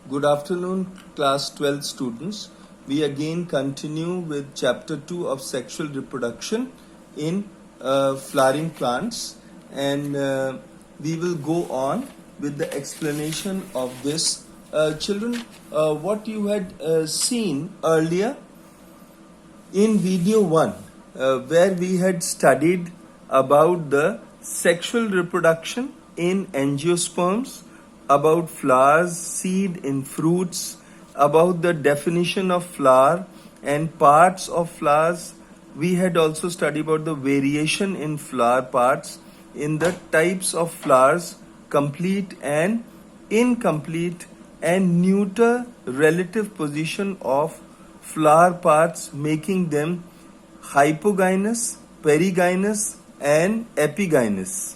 Good afternoon, class 12 students. We again continue with chapter 2 of sexual reproduction in flowering plants, and we will go on with the explanation of this. Children, what you had seen earlier in video 1, where we had studied about the sexual reproduction in angiosperms, about flowers, seed in fruits, about the definition of flower and parts of flowers. We had also studied about the variation in flower parts, in the types of flowers, complete and incomplete, and neuter relative position of flower parts, making them hypogynous, perigynous, and epigynous.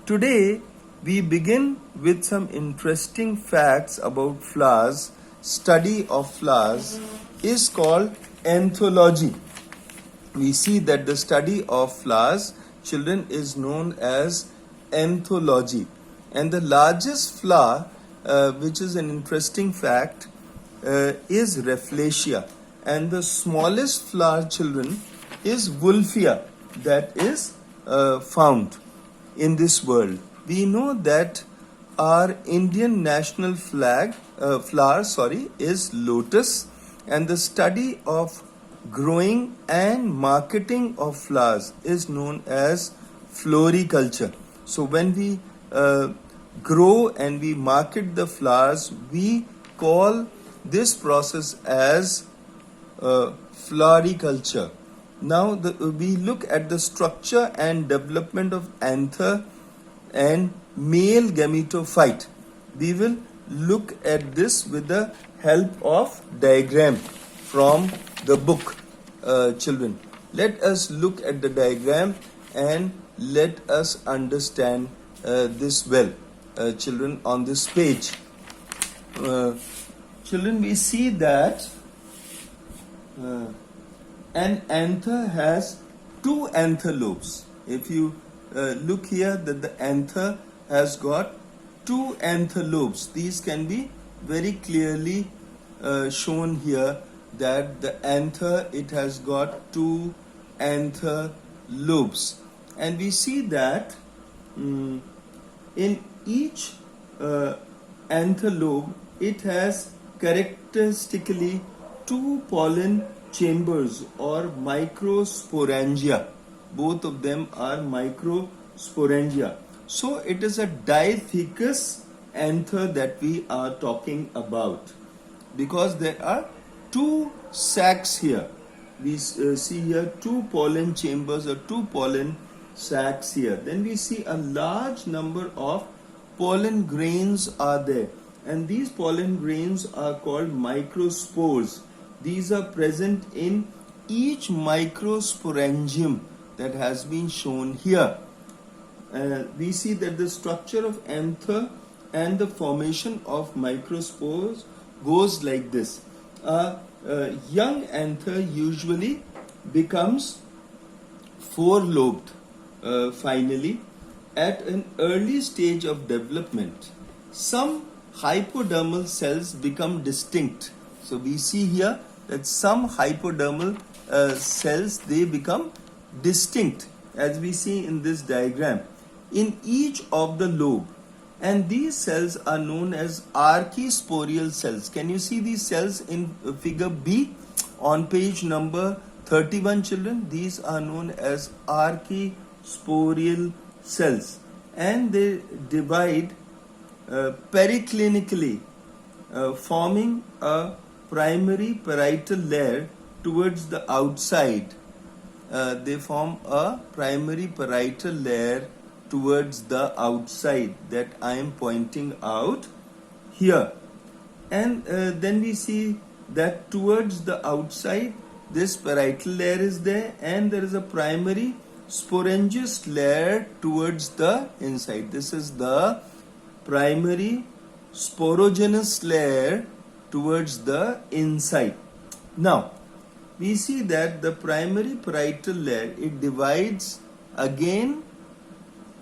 Today, we begin with some interesting facts about flowers. Study of flowers is called anthology. We see that the study of flowers, children, is known as anthology. And the largest flower, which is an interesting fact, is Rafflesia. And the smallest flower, children, is Wolffia, that is found in this world. We know that our Indian national flower is lotus, and the study of growing and marketing of flowers is known as floriculture. So when we grow and we market the flowers, we call this process as floriculture. Now we look at the structure and development of anther and male gametophyte. We will look at this with the help of diagram from the book, children. Let us look at the diagram and let us understand this well, children, on this page. Children, we see that an anther has two anther lobes. If you look here, that the anther has got two anther lobes. These can be very clearly shown here, that the anther, it has got two anther lobes. And we see that in each anther lobe, it has characteristically two pollen chambers or microsporangia. Both of them are microsporangia. So it is a diphthis anther that we are talking about, because there are two sacs here. We see here two pollen chambers or two pollen sacs here. Then we see a large number of pollen grains are there, and these pollen grains are called microspores. These are present in each microsporangium that has been shown here. We see that the structure of anther and the formation of microspores goes like this. A young anther usually becomes four-lobed finally at an early stage of development. Some hypodermal cells become distinct. So we see here that some hypodermal cells, they become distinct, as we see in this diagram, in each of the lobe, and these cells are known as archisporial cells. Can you see these cells in figure B on page number 31, children? These are known as archisporial cells, and they divide periclinically, forming a primary parietal layer towards the outside. They form a primary parietal layer towards the outside that I am pointing out here. And then we see that towards the outside, this parietal layer is there, and there is a primary sporangious layer towards the inside. This is the primary sporogenous layer towards the inside. Now, we see that the primary parietal layer, it divides again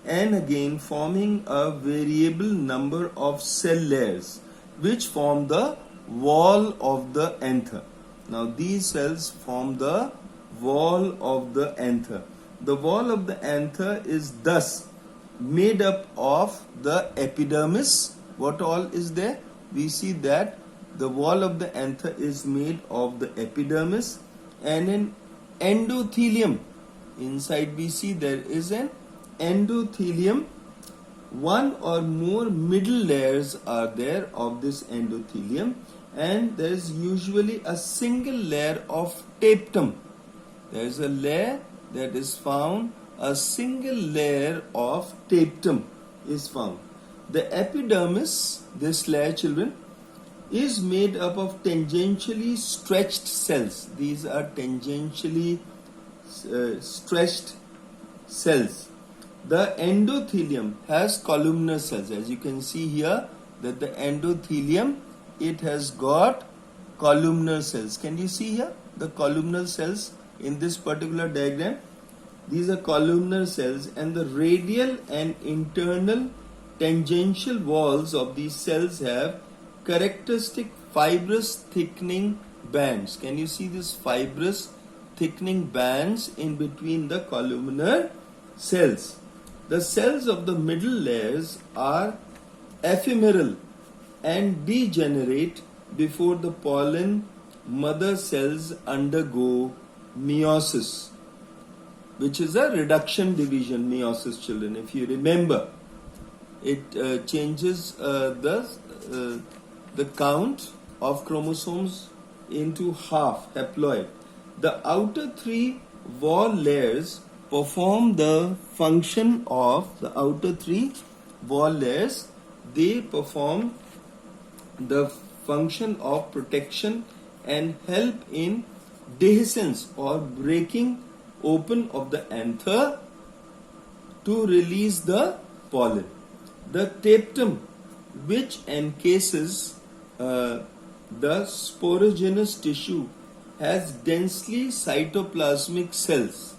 and again, forming a variable number of cell layers. which form the wall of the anther. Now these cells form the wall of the anther. The wall of the anther is thus made up of the epidermis. What all is there? We see that the wall of the anther is made of the epidermis and an endothelium. Inside we see there is an endothelium. One or more middle layers are there of this endothelium, and there is usually a single layer of tapetum. There is a layer that is found, a single layer of tapetum is found. The epidermis, this layer, children, is made up of tangentially stretched cells. These are tangentially stretched cells. The endothelium has columnar cells. As you can see here, that the endothelium, it has got columnar cells. Can you see here the columnar cells in this particular diagram? These are columnar cells, and the radial and internal tangential walls of these cells have characteristic fibrous thickening bands. Can you see these fibrous thickening bands in between the columnar cells? The cells of the middle layers are ephemeral and degenerate before the pollen mother cells undergo meiosis, which is a reduction division meiosis, children. If you remember, it changes the count of chromosomes into half, haploid. The outer three wall layers perform the function of the outer three wall layers. They perform the function of protection and help in dehiscence or breaking open of the anther to release the pollen. The tapetum, which encases the sporogenous tissue, has densely cytoplasmic cells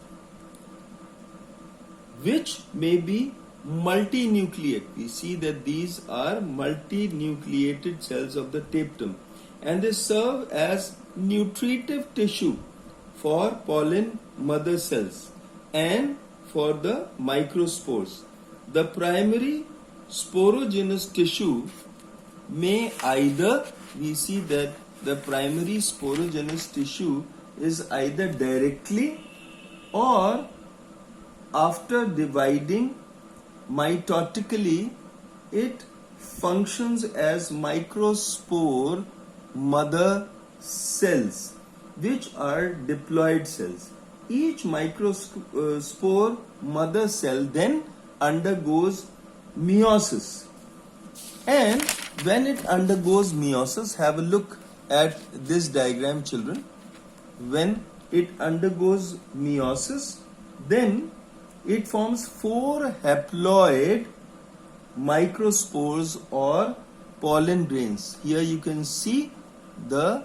which may be multinucleate. We see that these are multinucleated cells of the tapetum, and they serve as nutritive tissue for pollen mother cells and for the microspores. The primary sporogenous tissue may either, we see that the primary sporogenous tissue is either directly or after dividing mitotically, it functions as microspore mother cells, which are diploid cells. Each microspore mother cell then undergoes meiosis, and when it undergoes meiosis, have a look at this diagram, children. When it undergoes meiosis, then it forms 4 haploid microspores or pollen grains. Here you can see the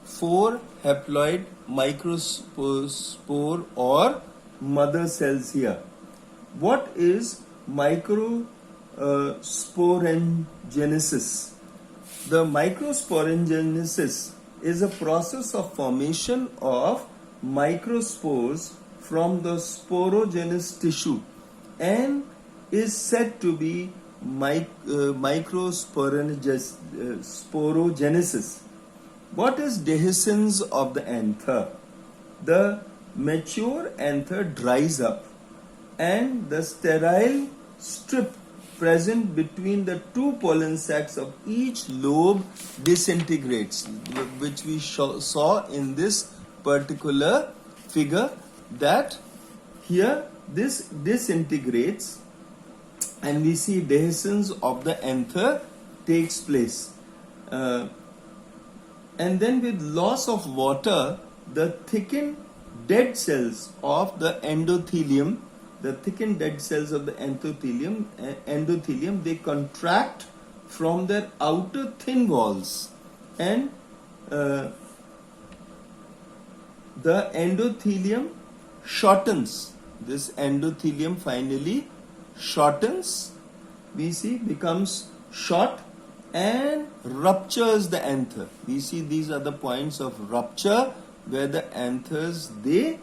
4 haploid microspore or mother cells here. What is microsporangenesis? The microsporangenesis is a process of formation of microspores from the sporogenous tissue and is said to be microsporogenesis. What is dehiscence of the anther? The mature anther dries up and the sterile strip present between the 2 pollen sacs of each lobe disintegrates, which we saw in this particular figure, that here this disintegrates and we see dehiscence of the anther takes place. And then with loss of water, the thickened dead cells of the endothelium, endothelium, they contract from their outer thin walls, and the endothelium shortens. This endothelium finally shortens, we see, becomes short, and ruptures the anther. We see these are the points of rupture where the anthers they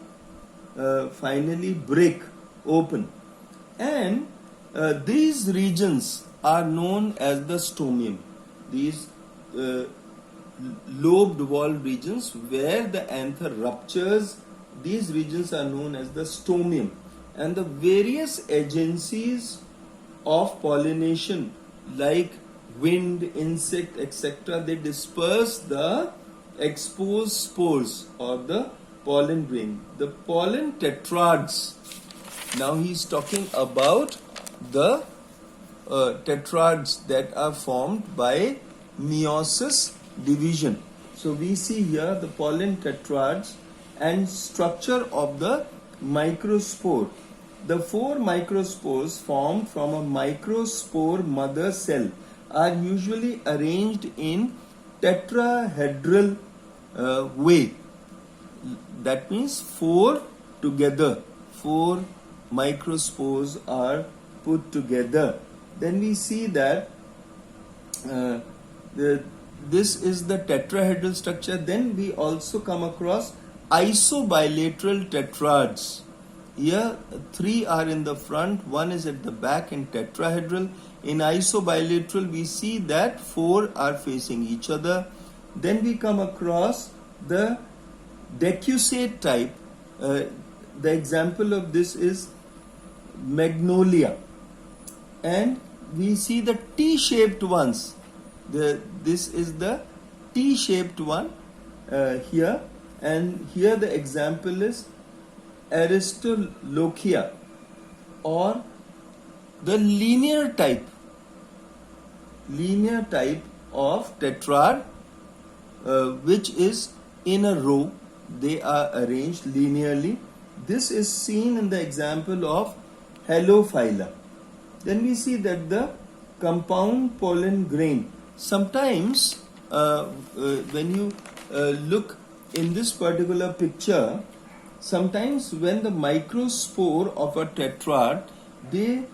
finally break open, and these regions are known as the stomium. These lobed wall regions where the anther ruptures, these regions are known as the stomium, and the various agencies of pollination like wind, insect, etc., they disperse the exposed spores or the pollen grain. The pollen tetrads. Now he is talking about the tetrads that are formed by meiosis division. So we see here the pollen tetrads and structure of the microspore. The 4 microspores formed from a microspore mother cell are usually arranged in tetrahedral way. That means 4 together. 4 microspores are put together. Then we see that this is the tetrahedral structure. Then we also come across isobilateral tetrads. Here 3 are in the front, 1 is at the back in tetrahedral. In isobilateral we see that 4 are facing each other. Then we come across the decussate type. The example of this is magnolia, and we see the T-shaped ones. This is the T-shaped one here, and here the example is Aristolochia, or the linear type of tetrad, which is in a row. They are arranged linearly. This is seen in the example of Halophila. Then we see that the compound pollen grain. Sometimes when you look in this particular picture, sometimes when the microspore of a tetrad, they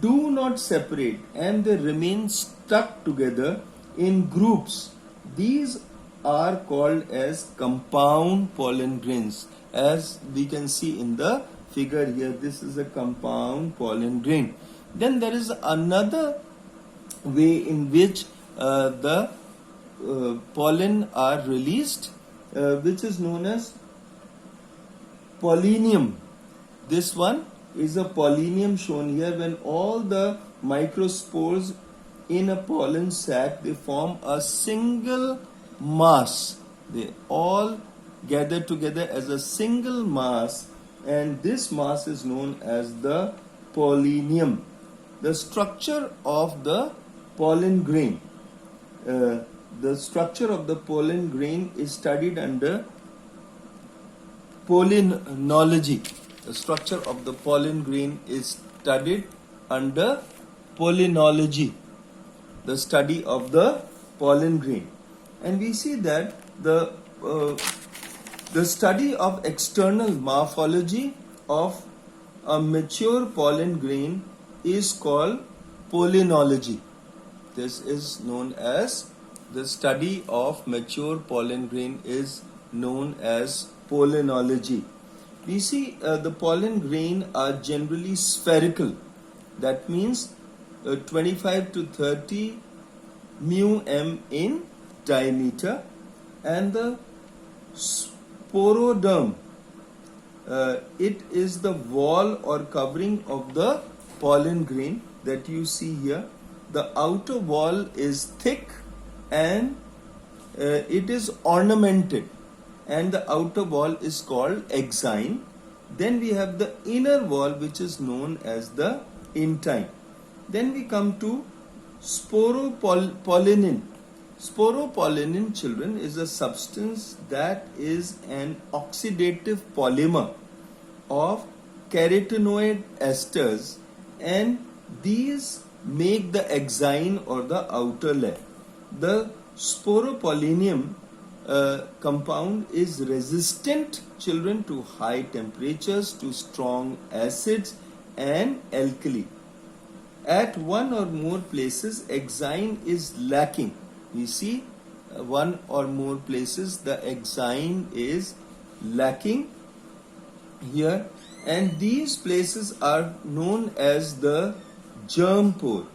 do not separate and they remain stuck together in groups. These are called as compound pollen grains. As we can see in the figure here, this is a compound pollen grain. Then there is another way in which the pollen are released, which is known as pollinium. This one is a pollinium shown here. When all the microspores in a pollen sac, they form a single mass. They all gather together as a single mass, and this mass is known as the pollinium. The structure of the pollen grain. The structure of the pollen grain is studied under pollinology. The structure of the pollen grain is studied under pollinology, the study of the pollen grain. And we see that the study of external morphology of a mature pollen grain is called pollinology. This is known as the study of mature pollen grain is known as pollinology. We see the pollen grain are generally spherical. That means 25 to 30 μm in diameter, and the sporoderm, it is the wall or covering of the pollen grain that you see here. The outer wall is thick and it is ornamented, and the outer wall is called exine. Then we have the inner wall, which is known as the intine. Then we come to sporopollenin. Sporopollenin, children, is a substance that is an oxidative polymer of carotenoid esters, and these make the exine or the outer layer. The sporopollinium compound is resistant, children, to high temperatures, to strong acids and alkali. At one or more places, exine is lacking. We see one or more places the exine is lacking here, and these places are known as the germ pore.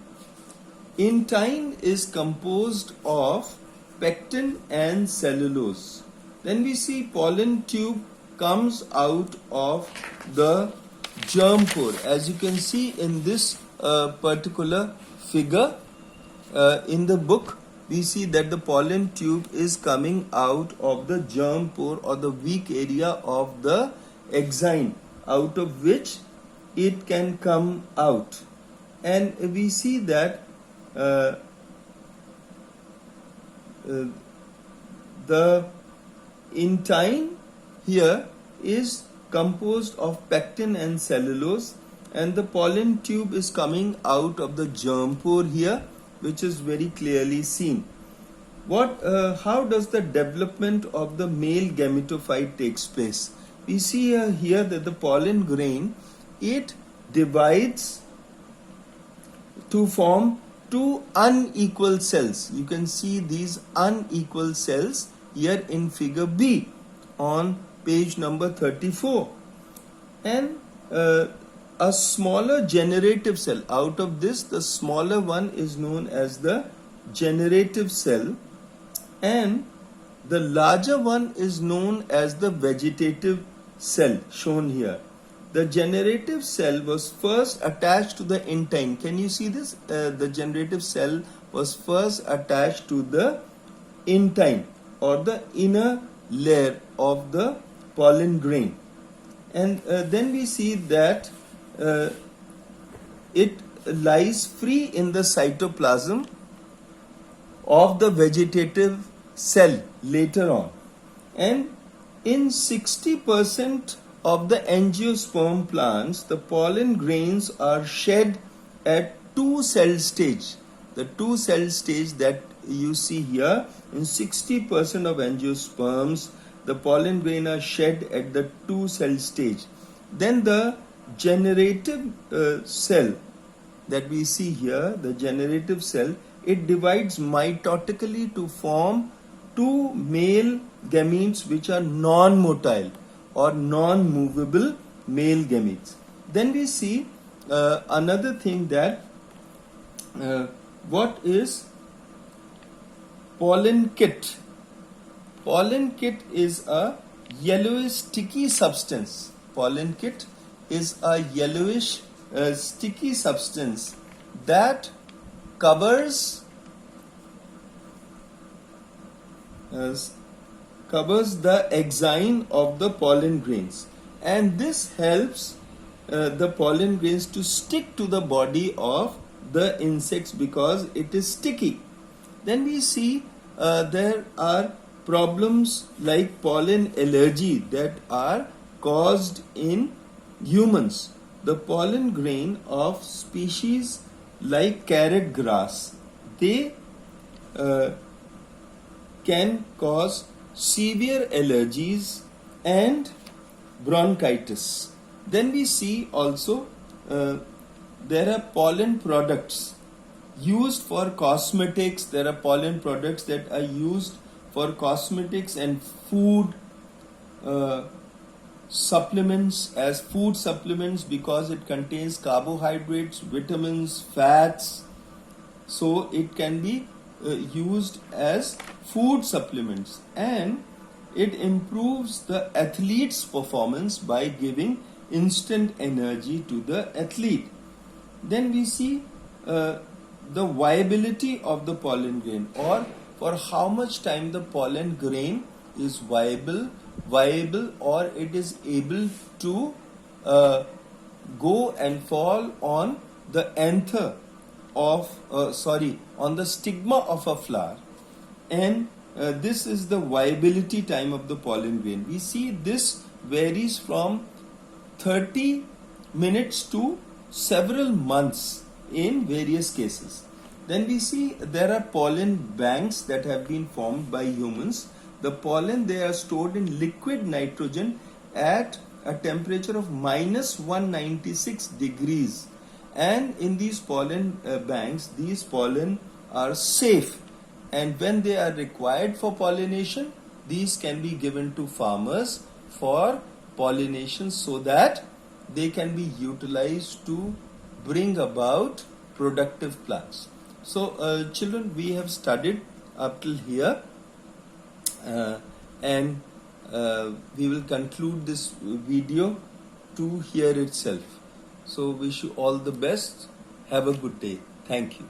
Intine is composed of pectin and cellulose. Then we see pollen tube comes out of the germ pore. As you can see in this particular figure in the book, we see that the pollen tube is coming out of the germ pore or the weak area of the exine, out of which it can come out. And we see that the intine here is composed of pectin and cellulose, and the pollen tube is coming out of the germ pore here, which is very clearly seen. How does the development of the male gametophyte takes place? We see here that the pollen grain, it divides to form two unequal cells. You can see these unequal cells here in figure B on page number 34. And a smaller generative cell, out of this the smaller one is known as the generative cell, and the larger one is known as the vegetative cell, shown here. The generative cell was first attached to the intine. Can you see this? The generative cell was first attached to the intine or the inner layer of the pollen grain. And then we see that it lies free in the cytoplasm of the vegetative cell later on. And in 60% of the angiosperm plants, the pollen grains are shed at 2-cell stage. The 2-cell stage that you see here, in 60% of angiosperms, the pollen grain are shed at the 2-cell stage. Then the generative cell that we see here, the generative cell, it divides mitotically to form two male gametes which are non-motile or non-movable male gametes. Then we see another thing, that what is pollen kit? Pollen kit is a yellowish sticky substance. Pollen kit is a yellowish sticky substance that covers the exine of the pollen grains, and this helps the pollen grains to stick to the body of the insects because it is sticky. Then we see there are problems like pollen allergy that are caused in humans. The pollen grain of species like carrot grass, they can cause severe allergies and bronchitis. Then we see also there are pollen products used for cosmetics. There are pollen products that are used for cosmetics and food supplements, as food supplements, because it contains carbohydrates, vitamins, fats. So it can be used as food supplements, and it improves the athlete's performance by giving instant energy to the athlete. Then we see the viability of the pollen grain, or for how much time the pollen grain is viable, or it is able to go and fall on the anther of on the stigma of a flower, and this is the viability time of the pollen grain. We see this varies from 30 minutes to several months in various cases. Then we see there are pollen banks that have been formed by humans. The pollen, they are stored in liquid nitrogen at a temperature of minus 196 degrees. And in these pollen banks, these pollen are safe and when they are required for pollination, these can be given to farmers for pollination so that they can be utilized to bring about productive plants. So children, we have studied up till here, and we will conclude this video to here itself. So wish you all the best. Have a good day. Thank you.